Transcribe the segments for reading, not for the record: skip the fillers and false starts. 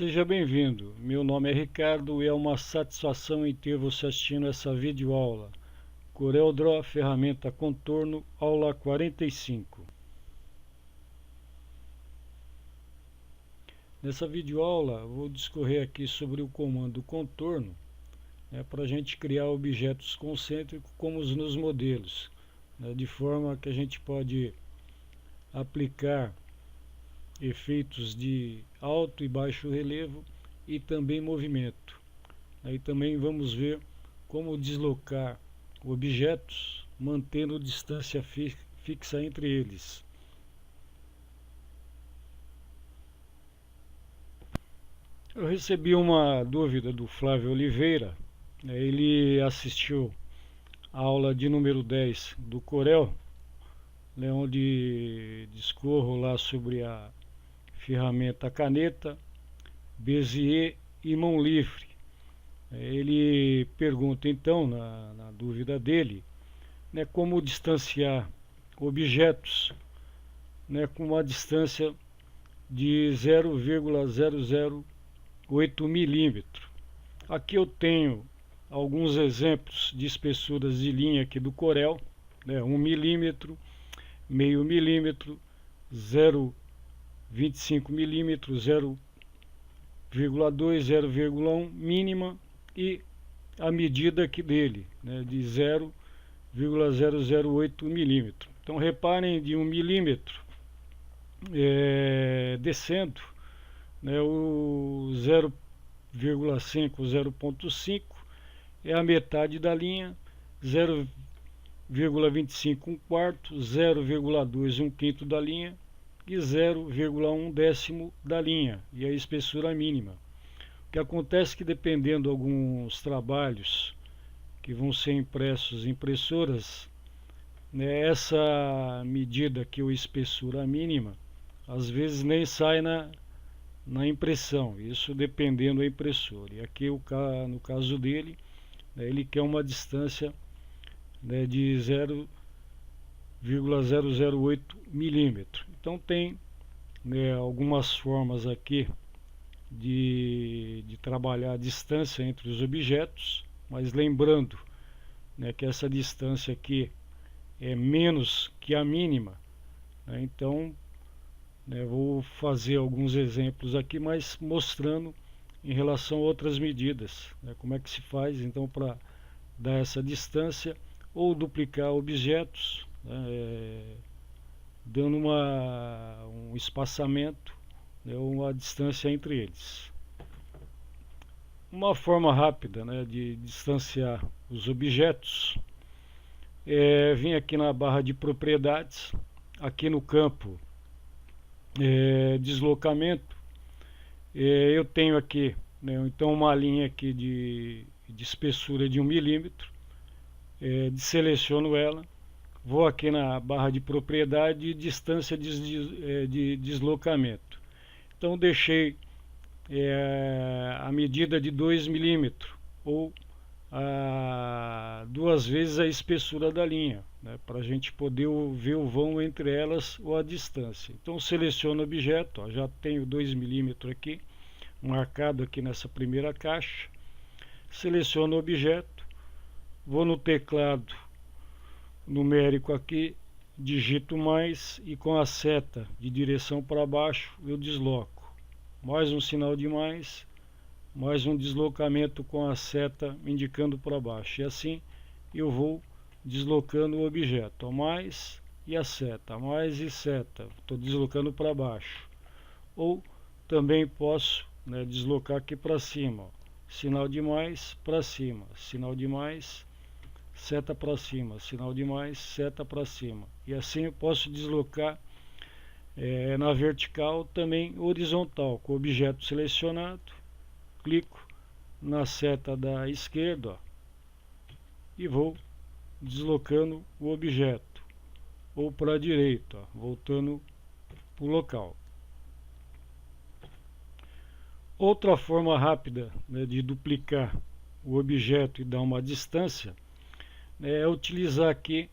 Seja bem-vindo, meu nome é Ricardo e é uma satisfação em ter você assistindo essa videoaula. CorelDRAW, ferramenta contorno, aula 45. Nessa videoaula vou discorrer aqui sobre o comando contorno, para a gente criar objetos concêntricos como nos modelos, de forma que a gente pode aplicar efeitos de alto e baixo relevo e também movimento. Aí também vamos ver como deslocar objetos mantendo distância fixa entre eles. Eu recebi uma dúvida do Flávio Oliveira. Ele assistiu a aula de número 10 do Corel, onde discorro lá sobre a ferramenta caneta, Bezier e mão livre. Ele pergunta então, na dúvida dele, como distanciar objetos com uma distância de 0,008 milímetro. Aqui eu tenho alguns exemplos de espessuras de linha aqui do Corel, 1 milímetro, meio milímetro, 0,25 milímetros, 0,2, 0,1 mínima e a medida aqui dele, de 0,008 milímetro. Então reparem, de 1 milímetro descendo, o 0,5, 0,5 é a metade da linha, 0,25 um quarto, 0,2 um quinto da linha e 0,1 décimo da linha, e a espessura mínima. O que acontece é que, dependendo de alguns trabalhos que vão ser impressos em impressoras, essa medida aqui, ou espessura mínima, às vezes nem sai na impressão, isso dependendo da impressora. E aqui, no caso dele, ele quer uma distância de 0,008 milímetro. Então tem algumas formas aqui de trabalhar a distância entre os objetos, mas lembrando que essa distância aqui é menos que a mínima, então vou fazer alguns exemplos aqui, mas mostrando em relação a outras medidas, como é que se faz então para dar essa distância ou duplicar objetos, dando um espaçamento, uma distância entre eles. Uma forma rápida de distanciar os objetos é vir aqui na barra de propriedades, aqui no campo deslocamento, eu tenho aqui então uma linha aqui de espessura de 1 milímetro, seleciono ela, vou aqui na barra de propriedade e distância de deslocamento. Então deixei a medida de 2 milímetros, ou duas vezes a espessura da linha, para a gente poder ver o vão entre elas ou a distância. Então seleciono o objeto, já tenho 2 milímetros aqui, marcado aqui nessa primeira caixa. Seleciono o objeto, vou no teclado numérico aqui, digito mais e com a seta de direção para baixo eu desloco. Mais um sinal de mais um deslocamento com a seta indicando para baixo. E assim eu vou deslocando o objeto. Mais e a seta, mais e seta. Estou deslocando para baixo. Ou também posso deslocar aqui para cima. Sinal de mais para cima. Sinal de mais, seta para cima. Sinal de mais, seta para cima. E assim eu posso deslocar na vertical, também horizontal, com o objeto selecionado, clico na seta da esquerda e vou deslocando o objeto, ou para a direita, voltando para o local. Outra forma rápida de duplicar o objeto e dar uma distância é utilizar aqui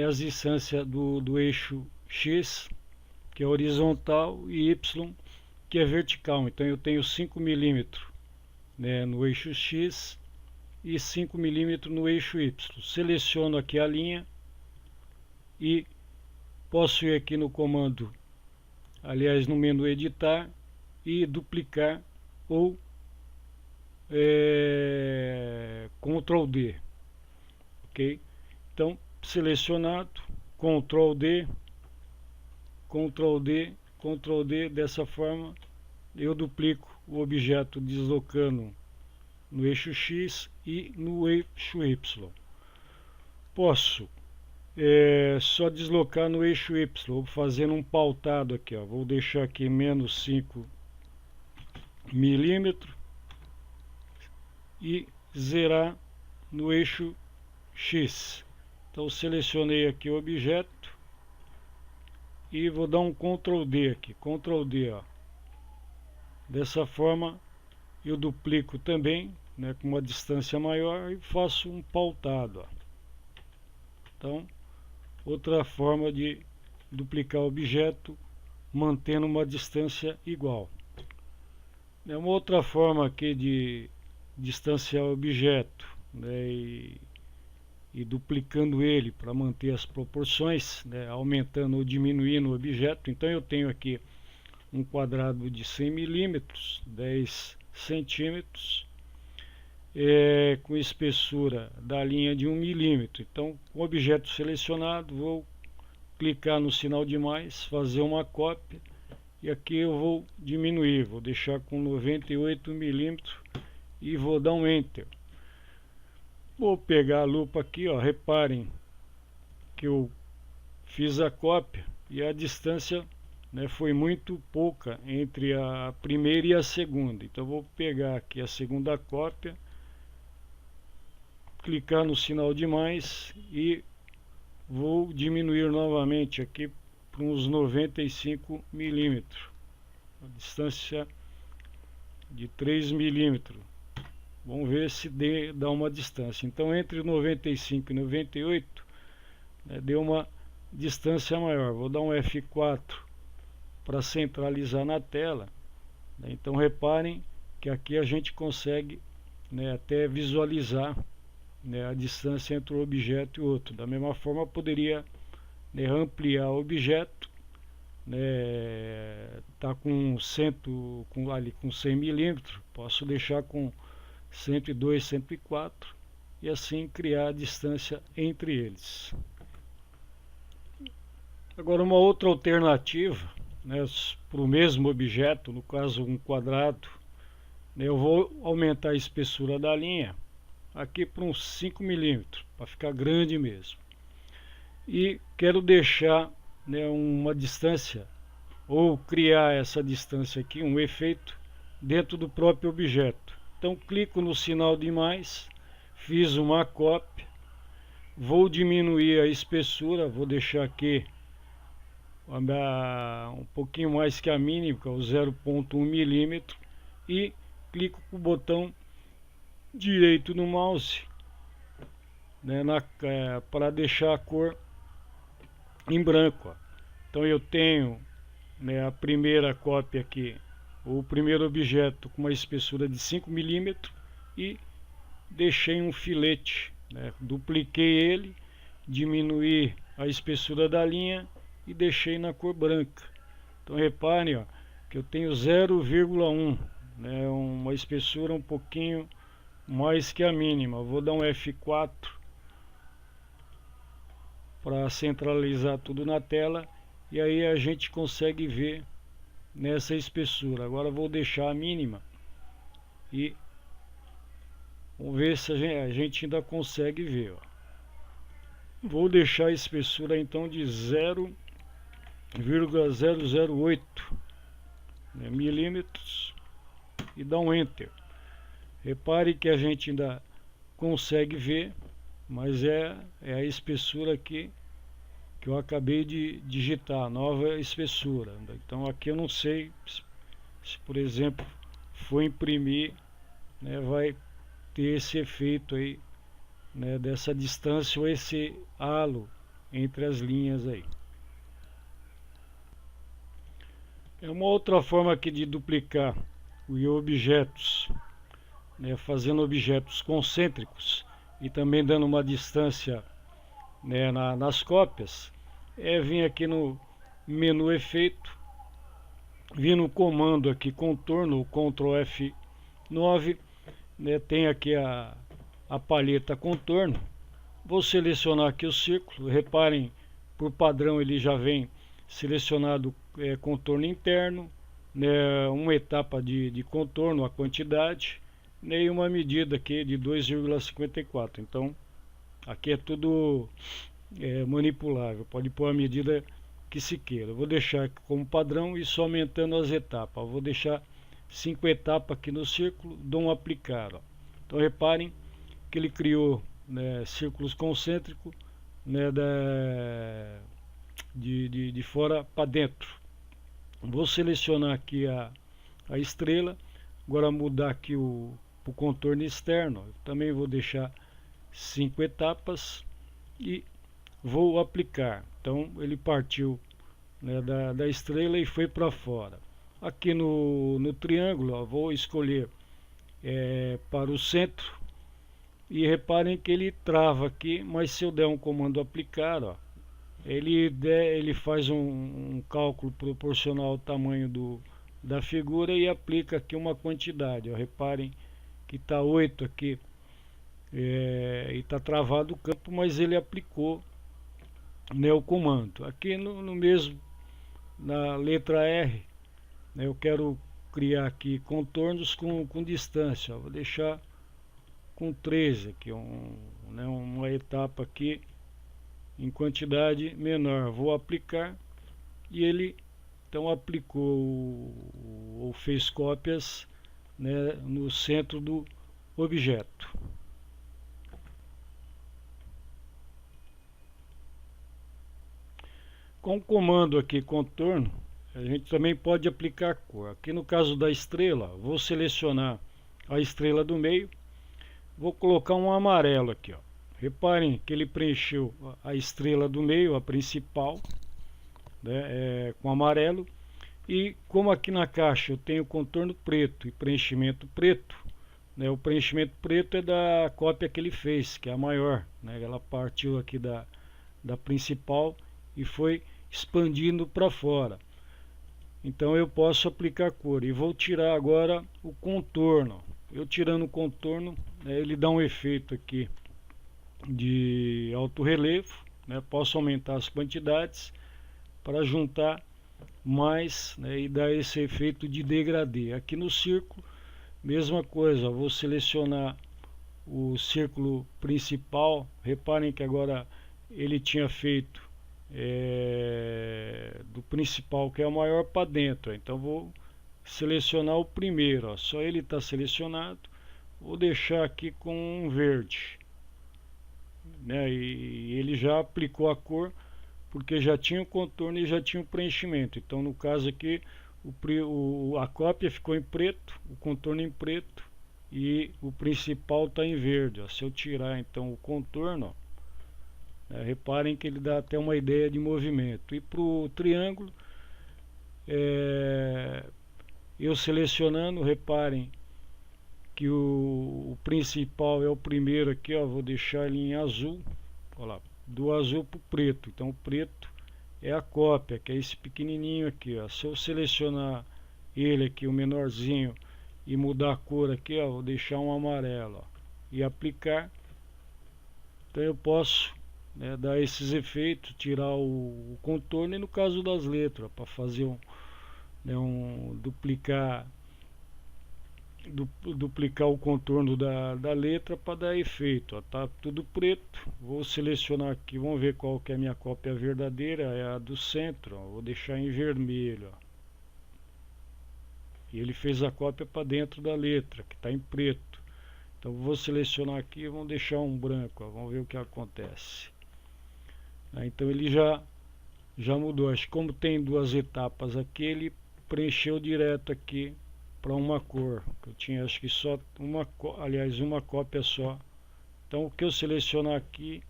as distâncias do eixo X, que é horizontal, e Y, aqui é vertical, então eu tenho 5 milímetros, né, no eixo X e 5 milímetros no eixo Y. Seleciono aqui a linha e posso ir aqui no comando, aliás, no menu editar e duplicar ou Ctrl D, ok? Então, selecionado, Ctrl D, Ctrl D, Ctrl D, dessa forma eu duplico o objeto deslocando no eixo X e no eixo Y. Posso só deslocar no eixo Y, vou fazendo um pautado aqui, ó. Vou deixar aqui menos 5 milímetros e zerar no eixo X. Então selecionei aqui o objeto e vou dar um Ctrl D aqui, Ctrl D, ó. Dessa forma eu duplico também, né, com uma distância maior e faço um pautado, ó. Então, outra forma de duplicar o objeto mantendo uma distância igual. É uma outra forma aqui de distanciar o objeto, né, e duplicando ele para manter as proporções, né, aumentando ou diminuindo o objeto. Então eu tenho aqui um quadrado de 100 milímetros, 10 centímetros, com espessura da linha de 1 milímetro. Então, com o objeto selecionado, vou clicar no sinal de mais, fazer uma cópia, e aqui eu vou diminuir, vou deixar com 98 milímetros e vou dar um Enter. Vou pegar a lupa aqui, ó, reparem que eu fiz a cópia e a distância, né, foi muito pouca entre a primeira e a segunda. Então vou pegar aqui a segunda cópia, clicar no sinal de mais e vou diminuir novamente aqui para uns 95 milímetros, a distância de 3 milímetros. Vamos ver se dá uma distância. Então entre 95 e 98, né, deu uma distância maior. Vou dar um F4 para centralizar na tela, né? Então reparem que aqui a gente consegue, né, até visualizar, né, a distância entre um objeto e outro. Da mesma forma poderia, né, ampliar o objeto, né, tá com 100 milímetros, posso deixar com 102, 104 e assim criar a distância entre eles. Agora uma outra alternativa, né, para o mesmo objeto, no caso um quadrado, né, eu vou aumentar a espessura da linha aqui para uns 5 milímetros, para ficar grande mesmo. E quero deixar, né, uma distância, ou criar essa distância aqui, um efeito dentro do próprio objeto. Então clico no sinal de mais, fiz uma cópia, vou diminuir a espessura, vou deixar aqui um pouquinho mais que a mínima, que é o 0,1 milímetro, e clico com o botão direito no mouse, né, para deixar a cor em branco, ó. Então eu tenho, né, a primeira cópia aqui, o primeiro objeto com uma espessura de 5 milímetros e deixei um filete, né, dupliquei ele, diminuí a espessura da linha e deixei na cor branca. Então reparem, ó, que eu tenho 0,1, né, uma espessura um pouquinho mais que a mínima. Vou dar um F4 para centralizar tudo na tela e aí a gente consegue ver nessa espessura. Agora vou deixar a mínima e vamos ver se a gente ainda consegue ver, ó. Vou deixar a espessura então de 0,008, né, milímetros e dar um Enter. Repare que a gente ainda consegue ver, mas é a espessura aqui que eu acabei de digitar, nova espessura. Então aqui eu não sei se por exemplo for imprimir, né, vai ter esse efeito aí, né, dessa distância ou esse halo entre as linhas aí. É uma outra forma aqui de duplicar os objetos, né, fazendo objetos concêntricos e também dando uma distância, né, nas cópias, é vir aqui no menu efeito, vir no comando aqui contorno, o Ctrl F9, né, tem aqui a palheta contorno. Vou selecionar aqui o círculo, reparem, por padrão ele já vem selecionado contorno interno, né, uma etapa de contorno, a quantidade, né, e uma medida aqui de 2,54. Então aqui é tudo manipulável, pode pôr a medida que se queira. Eu vou deixar como padrão e só aumentando as etapas. Eu vou deixar 5 etapas aqui no círculo, dou um aplicar. Ó. Então reparem que ele criou, né, círculos concêntricos, né, de fora para dentro. Vou selecionar aqui a estrela, agora mudar aqui o contorno externo. Também vou deixar 5 etapas e vou aplicar. Então ele partiu, né, da estrela e foi para fora. Aqui no triângulo, ó, vou escolher para o centro e reparem que ele trava aqui, mas se eu der um comando aplicar, ó, ele faz um cálculo proporcional ao tamanho da figura e aplica aqui uma quantidade. Ó, reparem que está 8 aqui e está travado o campo, mas ele aplicou, né, o comando. Aqui no mesmo, na letra R, né, eu quero criar aqui contornos com distância. Ó, vou deixar com 13 aqui, né, uma etapa aqui em quantidade menor. Vou aplicar e ele então aplicou ou fez cópias, né, no centro do objeto. Com o comando aqui contorno, a gente também pode aplicar cor. Aqui no caso da estrela, vou selecionar a estrela do meio, vou colocar um amarelo aqui, ó. Reparem que ele preencheu a estrela do meio, a principal, né, com amarelo. E como aqui na caixa eu tenho contorno preto e preenchimento preto, né, o preenchimento preto é da cópia que ele fez, que é a maior, né, ela partiu aqui da principal e foi expandindo para fora. Então eu posso aplicar cor e vou tirar agora o contorno. Eu tirando o contorno, né, ele dá um efeito aqui de alto relevo, né, posso aumentar as quantidades para juntar mais, né, e dar esse efeito de degradê. Aqui no círculo, mesma coisa, vou selecionar o círculo principal. Reparem que agora ele tinha feito do principal, que é o maior, para dentro. Então vou selecionar o primeiro, ó, só ele está selecionado. Vou deixar aqui com um verde, né, e ele já aplicou a cor porque já tinha o contorno e já tinha o preenchimento. Então no caso aqui a cópia ficou em preto, o contorno em preto e o principal está em verde. Ó. Se eu tirar então o contorno, ó, reparem que ele dá até uma ideia de movimento. E para o triângulo, eu selecionando, reparem que o principal é o primeiro aqui, ó, vou deixar ele em azul, olha lá, do azul para o preto. Então o preto é a cópia, que é esse pequenininho aqui, ó. Se eu selecionar ele aqui, o menorzinho, e mudar a cor aqui, ó, vou deixar um amarelo, ó, e aplicar. Então eu posso, né, dar esses efeitos, tirar o contorno, e no caso das letras, para fazer duplicar o contorno da letra para dar efeito. Ó, tá tudo preto. Vou selecionar aqui, vamos ver qual que é a minha cópia verdadeira, é a do centro, ó, vou deixar em vermelho, ó. E ele fez a cópia para dentro da letra, que está em preto. Então vou selecionar aqui e vamos deixar um branco, ó, vamos ver o que acontece. Então ele já mudou. Acho que como tem duas etapas aqui, ele preencheu direto aqui para uma cor. Eu tinha acho que só uma cópia só. Então o que eu selecionar aqui,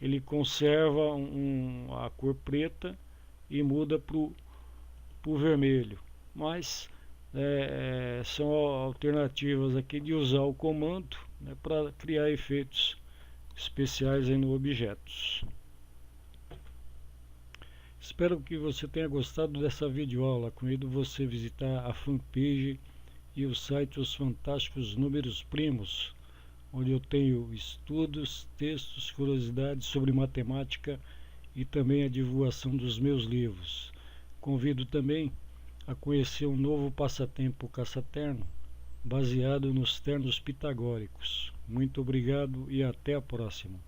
ele conserva a cor preta e muda para o vermelho. mas são alternativas aqui de usar o comando, né, para criar efeitos especiais aí no objetos. Espero que você tenha gostado dessa videoaula. Convido você a visitar a fanpage e o site Os Fantásticos Números Primos, onde eu tenho estudos, textos, curiosidades sobre matemática e também a divulgação dos meus livros. Convido também a conhecer um novo passatempo caça-terno, baseado nos ternos pitagóricos. Muito obrigado e até a próxima.